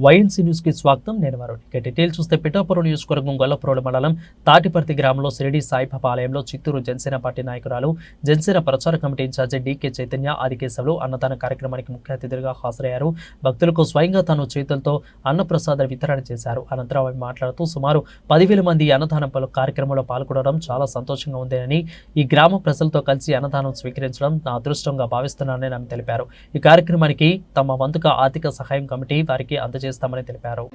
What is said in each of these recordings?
YNC news కి స్వాగతం. నేను వరుణ్. ఇక డీటెయిల్ చూస్తే పిఠాపురం నియోజకవర్గం గొల్లప్రోలు మండలం తాటిపర్తి గ్రామంలో షిరిడి సాయిబాబా ఆలయంలో చిత్తూరు జనసేన పార్టీ నాయకురాలు జనసేన ప్రచార committee incharge D K Chaitanya Adikesavulu అన్నదాన కార్యక్రమానికి ముఖ్య అతిథులుగా హాజరయ్యారు. భక్తులకు స్వయంగా తాను చేతులతో అన్నప్రసాద వితరణ చేశారు. అనంతరం ఆమె మాట్లాడుతూ సుమారు 10,000 మంది అన్నదాన కార్యక్రమంలో పాల్గొనడం చాలా సంతోషంగా ఉందని, ఈ గ్రామ ప్రజలతో కలిసి అన్నదానం స్వీకరించడం నా అదృష్టంగా భావిస్తున్నానని ఆమె తెలిపారు. ఈ కార్యక్రమానికి తమ వంతుగా ఆర్థిక సహాయం కమిటీ వారికి అందజేస్తామని తెలిపారు.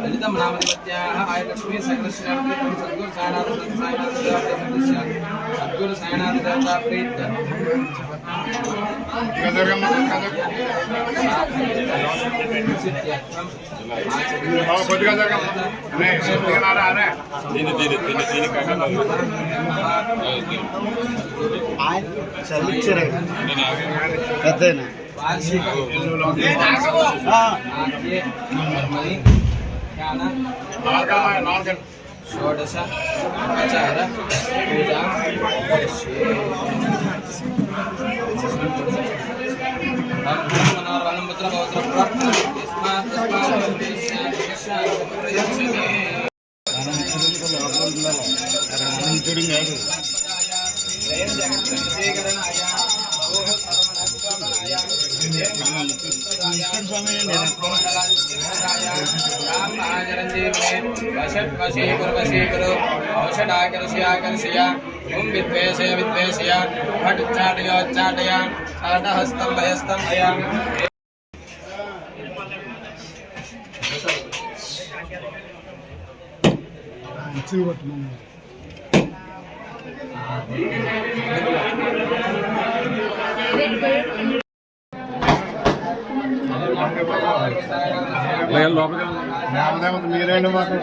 ललितम नामदेवत्याः आय लक्ष्मी सकलश्रीरामते सद्गुरु साईनाथ सद्गुरु साईनाथ देवता प्रीत षोडश आचार पूजा औषधाकर्षयाकर्षय ओं विद्वेषय विद्वेषय भट चाटयोच्चाटय हस्तं भयस्तं भय మీరైనా మాకు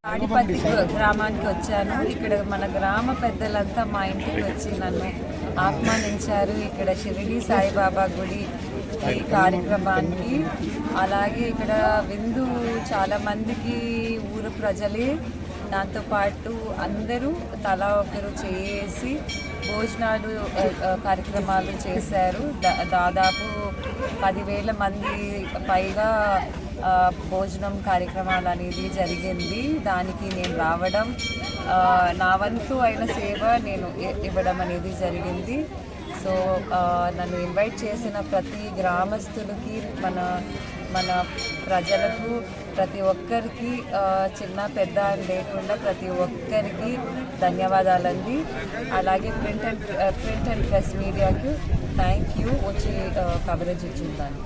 తాడిపత్తి గ్రామానికి వచ్చాను. ఇక్కడ మన గ్రామ పెద్దలంతా మా ఇంటికి వచ్చి నన్ను ఆహ్వానించారు. ఇక్కడ షిరిడి సాయిబాబా గుడి ఈ కార్యక్రమానికి. అలాగే ఇక్కడ విందు చాలామందికి ఊరు ప్రజలే నాతో పాటు అందరూ తలా ఒకరు చేసి భోజనాలు కార్యక్రమాలు చేశారు. దాదాపు 10,000 మంది పైగా భోజనం కార్యక్రమాలు అనేది జరిగింది. దానికి నేను రావడం, నా వంతు అయిన సేవ నేను ఇవ్వడం అనేది జరిగింది. సో నన్ను ఇన్వైట్ చేసిన ప్రతి గ్రామస్తులకి, మన ప్రజలకు, ప్రతి ఒక్కరికి, చిన్న పెద్ద లేకుండా ప్రతి ఒక్కరికి ధన్యవాదాలండి. అలాగే ప్రింట్ అండ్ ప్రెస్ మీడియాకి థ్యాంక్ యూ వచ్చి కవరేజ్ ఇచ్చిందాన్ని.